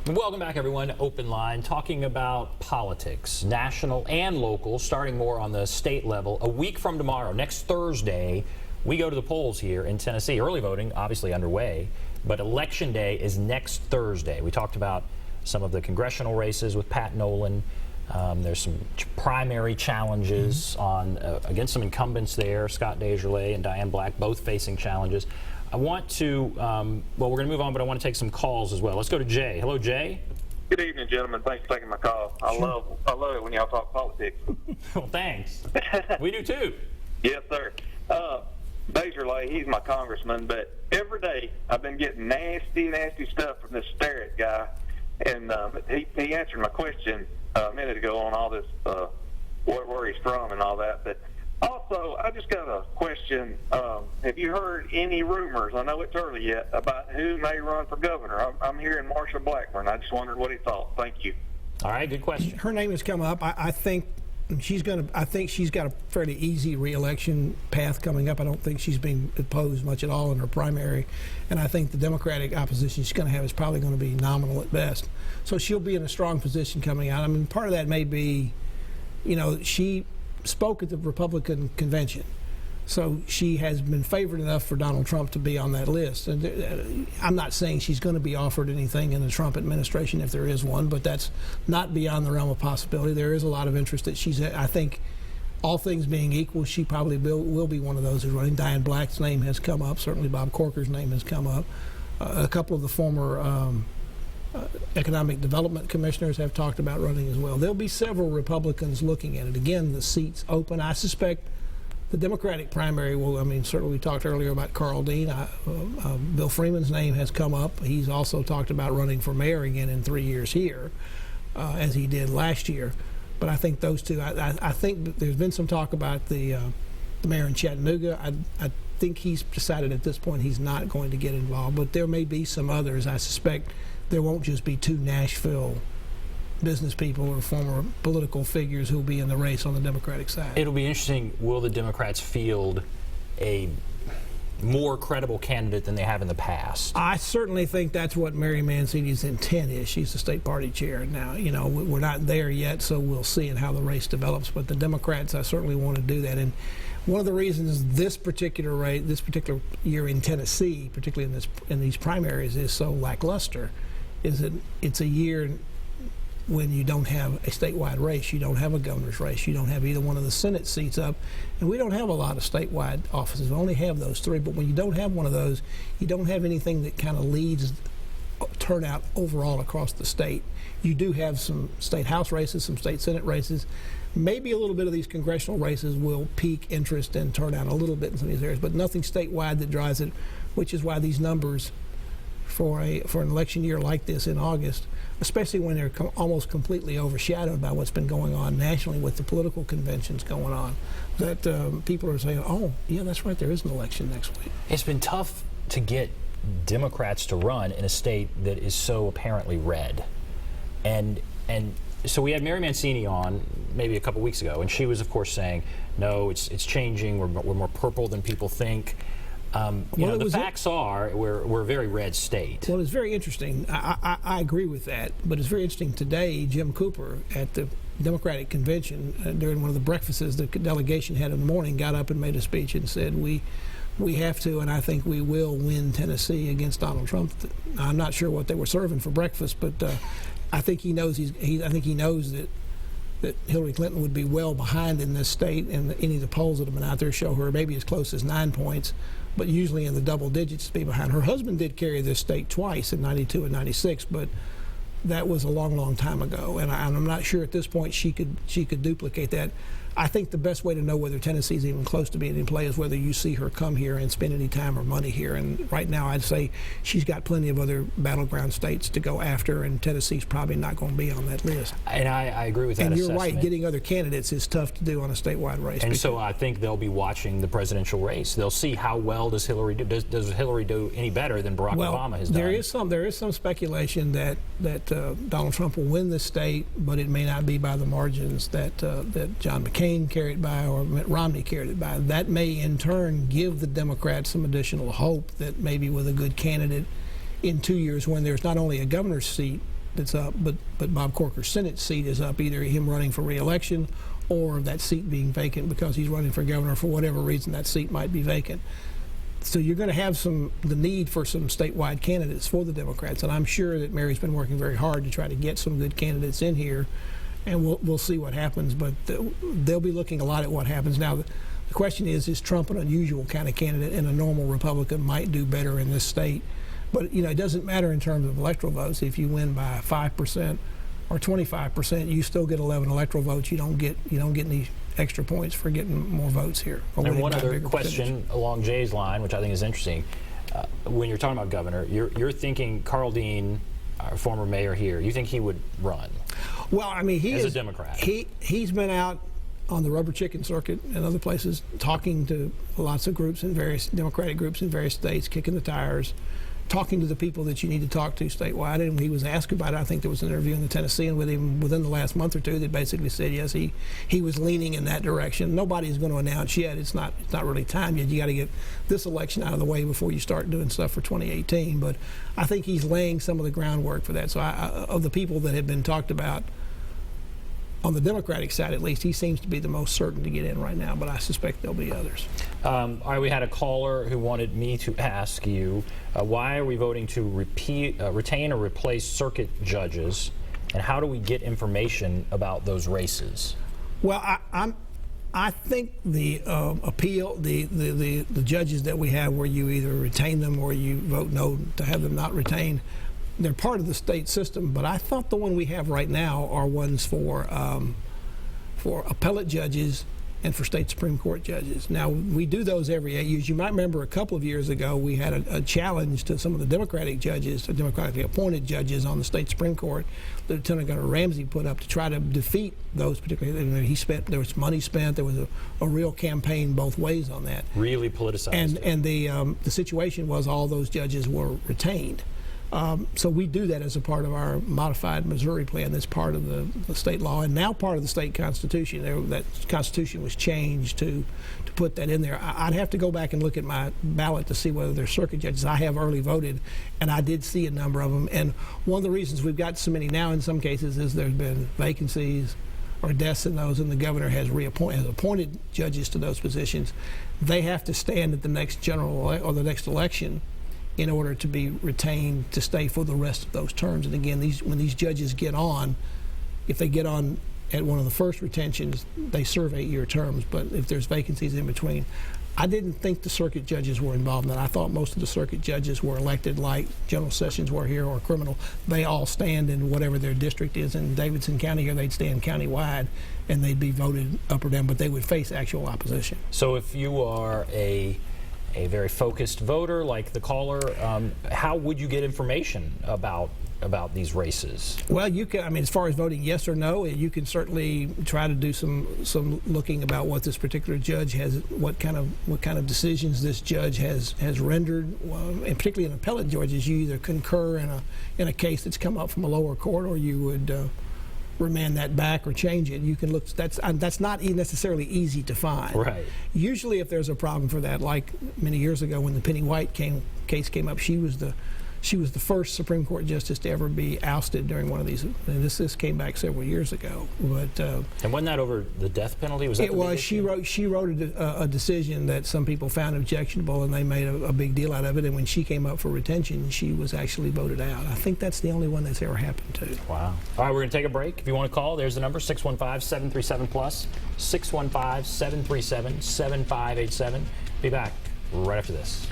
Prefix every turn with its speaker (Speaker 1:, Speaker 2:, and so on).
Speaker 1: Welcome back, everyone. Open Line, talking about politics, national and local, starting more on the state level. A week from tomorrow, next Thursday, we go to the polls here in Tennessee. Early voting, obviously underway, but Election Day is next Thursday. We talked about some of the congressional races with Pat Nolan. There's some primary challenges on against some incumbents there, Scott Desjardins and Diane Black, both facing challenges. I want to, well, we're going to move on, but I want to take some calls as well. Let's go to Jay. Hello, Jay.
Speaker 2: Good evening, gentlemen. Thanks for taking my call. I love it when y'all talk politics.
Speaker 1: Well, thanks. We do too.
Speaker 2: Yes, sir. Desjardins, he's my congressman, but every day I've been getting nasty stuff from this Starrett guy, and he answered my question a minute ago on all this, where he's from and all that. But also, I just got a question. Have you heard any rumors, I know it's early yet, about who may run for governor? I'm hearing Marsha Blackburn. I just wondered what he thought. Thank you.
Speaker 1: All right, good question.
Speaker 3: Her name has come up. I think she's got a fairly easy re-election path coming up. I don't think she's being opposed much at all in her primary, and I think the Democratic opposition she's going to have is probably going to be nominal at best. So she'll be in a strong position coming out. I mean, part of that may be, she spoke at the Republican convention, so she has been favored enough for Donald Trump to be on that list. And I'm not saying she's going to be offered anything in the Trump administration if there is one, but that's not beyond the realm of possibility. There is a lot of interest that she's. I think, all things being equal, she probably will be one of those who's running. Diane Black's name has come up. Certainly, Bob Corker's name has come up. A couple of the former economic development commissioners have talked about running as well. There'll be several Republicans looking at it. Again, the seat's open. I suspect the Democratic primary will, certainly we talked earlier about Carl Dean. Bill Freeman's name has come up. He's also talked about running for mayor again in 3 years here, as he did last year. But I think those two, I think there's been some talk about the mayor in Chattanooga. I think he's decided at this point he's not going to get involved, but there may be some others. I suspect there won't just be two Nashville business people or former political figures who'll be in the race on the Democratic side.
Speaker 1: It'll be interesting. Will the Democrats field a more credible candidate than they have in the past?
Speaker 3: I certainly think that's what Mary Mancini's intent is. She's the state party chair now. We're not there yet, so we'll see and how the race develops. But the Democrats, I certainly want to do that. And one of the reasons this particular year in Tennessee, particularly in these primaries, is so lackluster, is that it's a year when you don't have a statewide race, you don't have a governor's race, you don't have either one of the Senate seats up, and we don't have a lot of statewide offices. We only have those three, but when you don't have one of those, you don't have anything that kind of leads turnout overall across the state. You do have some state house races, some state senate races. Maybe a little bit of these congressional races will pique interest and turnout a little bit in some of these areas, but nothing statewide that drives it, which is why these numbers for an election year like this in August, especially when they're almost completely overshadowed by what's been going on nationally with the political conventions going on, that people are saying, oh, yeah, that's right, there is an election next week.
Speaker 1: It's been tough to get Democrats to run in a state that is so apparently red. And so we had Mary Mancini on maybe a couple weeks ago, and she was, of course, saying, no, it's changing, we're more purple than people think. The facts are we're a very red state.
Speaker 3: Well, it's very interesting. I agree with that, but it's very interesting today. Jim Cooper at the Democratic convention during one of the breakfasts the delegation had in the morning got up and made a speech and said we have to, and I think we will win Tennessee against Donald Trump. I'm not sure what they were serving for breakfast, but I think he knows I think he knows that Hillary Clinton would be well behind in this state, and any of the polls that have been out there show her maybe as close as 9 points, but usually in the double digits to be behind. Her husband did carry this state twice in 92 and 96, but that was a long time ago, and I'm not sure at this point she could duplicate that. I think the best way to know whether Tennessee's even close to being in play is whether you see her come here and spend any time or money here. And right now, I'd say she's got plenty of other battleground states to go after, and Tennessee's probably not going to be on that list.
Speaker 1: And I agree with that assessment.
Speaker 3: And you're right, getting other candidates is tough to do on a statewide race.
Speaker 1: And so I think they'll be watching the presidential race. They'll see how well does Hillary do. Does Hillary do any better than Barack Obama has done?
Speaker 3: There is some speculation that Donald Trump will win this state, but it may not be by the margins that John McCain carried it by or Mitt Romney carried it by. That may in turn give the Democrats some additional hope that maybe with a good candidate in 2 years, when there's not only a governor's seat that's up, but Bob Corker's Senate seat is up, either him running for re-election or that seat being vacant because he's running for governor. For whatever reason, that seat might be vacant. So you're going to have the need for some statewide candidates for the Democrats, and I'm sure that Mary's been working very hard to try to get some good candidates in here, and we'll see what happens. But they'll be looking a lot at what happens. Now, the question is Trump an unusual kind of candidate, and a normal Republican might do better in this state? But, it doesn't matter in terms of electoral votes. If you win by 5% or 25%, you still get 11 electoral votes. You don't get any extra points for getting more votes here.
Speaker 1: And one other question along Jay's line, which I think is interesting. When you're talking about governor, you're thinking Carl Dean, our former mayor here, you think he would run?
Speaker 3: Well, I mean,
Speaker 1: as a Democrat.
Speaker 3: He's been out on the rubber chicken circuit and other places talking to lots of groups in various Democratic groups in various states, kicking the tires, talking to the people that you need to talk to statewide. And when he was asked about it, I think there was an interview in the Tennessean with him within the last month or two that basically said, yes, he was leaning in that direction. Nobody's going to announce yet. It's not really time yet. You got to get this election out of the way before you start doing stuff for 2018. But I think he's laying some of the groundwork for that. So of the people that have been talked about, on the Democratic side, at least, he seems to be the most certain to get in right now, but I suspect there'll be others.
Speaker 1: All right, we had a caller who wanted me to ask you, why are we voting to retain or replace circuit judges, and how do we get information about those races?
Speaker 3: Well, I think the appeal, the judges that we have, where you either retain them or you vote no to have them not retained, they're part of the state system, but I thought the one we have right now are ones for appellate judges and for state Supreme Court judges. Now, we do those every 8 years. You might remember a couple of years ago we had a challenge to some of the Democratic judges, the democratically appointed judges on the state Supreme Court that Lieutenant Governor Ramsey put up to try to defeat those particularly. There was money spent. There was a real campaign both ways on that.
Speaker 1: Really politicized.
Speaker 3: And the situation was all those judges were retained. So we do that as a part of our modified Missouri plan. That's part of the state law and now part of the state constitution. That constitution was changed to put that in there. I'd have to go back and look at my ballot to see whether they're circuit judges. I have early voted, and I did see a number of them. And one of the reasons we've got so many now in some cases is there's been vacancies or deaths in those, and the governor has appointed judges to those positions. They have to stand at the next or the next election in order to be retained to stay for the rest of those terms. And again, when these judges get on, if they get on at one of the first retentions, they serve 8-year terms. But if there's vacancies in between, I didn't think the circuit judges were involved in that. I thought most of the circuit judges were elected like General Sessions were here or criminal. They all stand in whatever their district is in Davidson County, or they'd stand countywide, and they'd be voted up or down, but they would face actual opposition.
Speaker 1: So if you are a very focused voter like the caller, how would you get information about these races? Well,
Speaker 3: you can. I mean, as far as voting yes or no, you can certainly try to do some looking about what this particular judge has, what kind of decisions this judge has rendered, and particularly in appellate judges, you either concur in a case that's come up from a lower court, or you would remand that back or change it. You can look. That's not necessarily easy to find.
Speaker 1: Right.
Speaker 3: Usually, if there's a problem for that, like many years ago when the Penny White case came up, she was the first Supreme Court justice to ever be ousted during one of these. And this came back several years ago. But
Speaker 1: and wasn't that over the death penalty? Was that
Speaker 3: it was? She wrote a decision that some people found objectionable, and they made a big deal out of it. And when she came up for retention, she was actually voted out. I think that's the only one that's ever happened to.
Speaker 1: Wow. All right, we're going to take a break. If you want to call, there's the number, 615-737-PLUS, 615-737-7587. Be back right after this.